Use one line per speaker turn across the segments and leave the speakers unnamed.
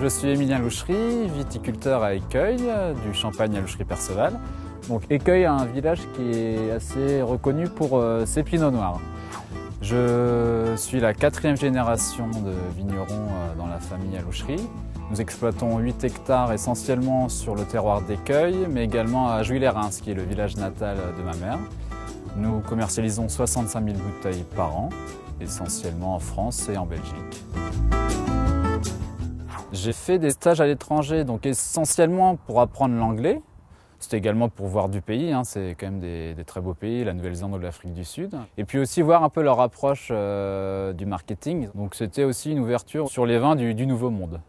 Je suis Émilien Louchery, viticulteur à Écueil, du Champagne à Louchery Perceval. Donc Écueil est un village qui est assez reconnu pour ses pinots noirs. Je suis la 4e génération de vignerons dans la famille à Louchery. Nous exploitons 8 hectares essentiellement sur le terroir d'Écueil, mais également à Jouy-les-Reims, qui est le village natal de ma mère. Nous commercialisons 65 000 bouteilles par an, essentiellement en France et en Belgique. J'ai fait des stages à l'étranger, donc essentiellement pour apprendre l'anglais. C'était également pour voir du pays, c'est quand même des très beaux pays, la Nouvelle-Zélande ou l'Afrique du Sud. Et puis aussi voir un peu leur approche du marketing. Donc c'était aussi une ouverture sur les vins du Nouveau Monde.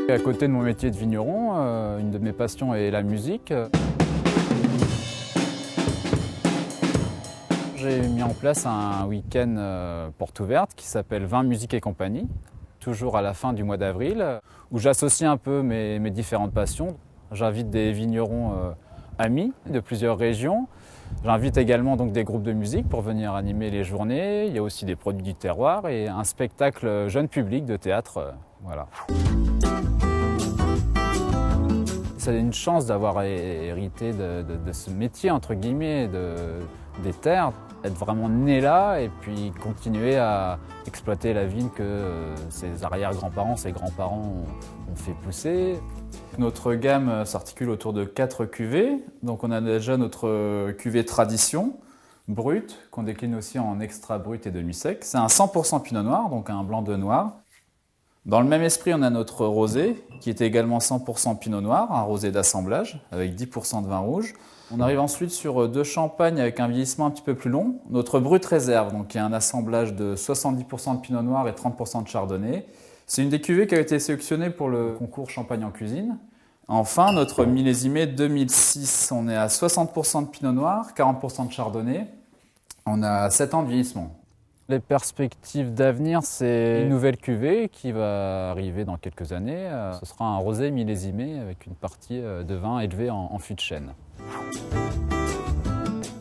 À côté de mon métier de vigneron, une de mes passions est la musique. J'ai mis en place un week-end porte ouverte qui s'appelle Vin, musique et compagnie, toujours à la fin du mois d'avril, où j'associe un peu mes différentes passions. J'invite des vignerons amis de plusieurs régions. J'invite également donc des groupes de musique pour venir animer les journées. Il y a aussi des produits du terroir et un spectacle jeune public de théâtre. Voilà. C'est une chance d'avoir hérité de ce métier, entre guillemets, des terres, être vraiment né là et puis continuer à exploiter la vigne que ses arrière-grands-parents, ses grands-parents ont fait pousser. Notre gamme s'articule autour de 4 cuvées. Donc on a déjà notre cuvée tradition, brute, qu'on décline aussi en extra brut et demi-sec. C'est un 100% pinot noir, donc un blanc de noir. Dans le même esprit, on a notre rosé, qui est également 100% pinot noir, un rosé d'assemblage, avec 10% de vin rouge. On arrive ensuite sur 2 champagnes avec un vieillissement un petit peu plus long. Notre brut réserve, donc qui est un assemblage de 70% de pinot noir et 30% de chardonnay. C'est une des cuvées qui a été sélectionnée pour le concours Champagne en cuisine. Enfin, notre millésimé 2006, on est à 60% de pinot noir, 40% de chardonnay. On a 7 ans de vieillissement. Les perspectives d'avenir, c'est une nouvelle cuvée qui va arriver dans quelques années. Ce sera un rosé millésimé avec une partie de vin élevé en fût de chêne.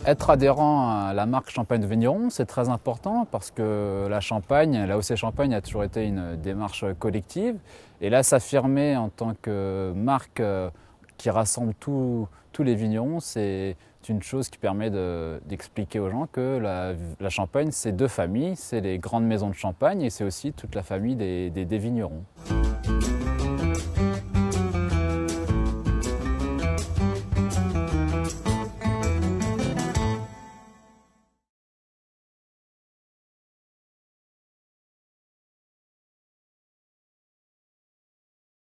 Être adhérent à la marque Champagne de Vigneron, c'est très important parce que la Champagne, la OC Champagne a toujours été une démarche collective. Et là, s'affirmer en tant que marque qui rassemble tous les vignerons, c'est une chose qui permet d'expliquer aux gens que la Champagne, c'est 2 familles, c'est les grandes maisons de Champagne et c'est aussi toute la famille des vignerons.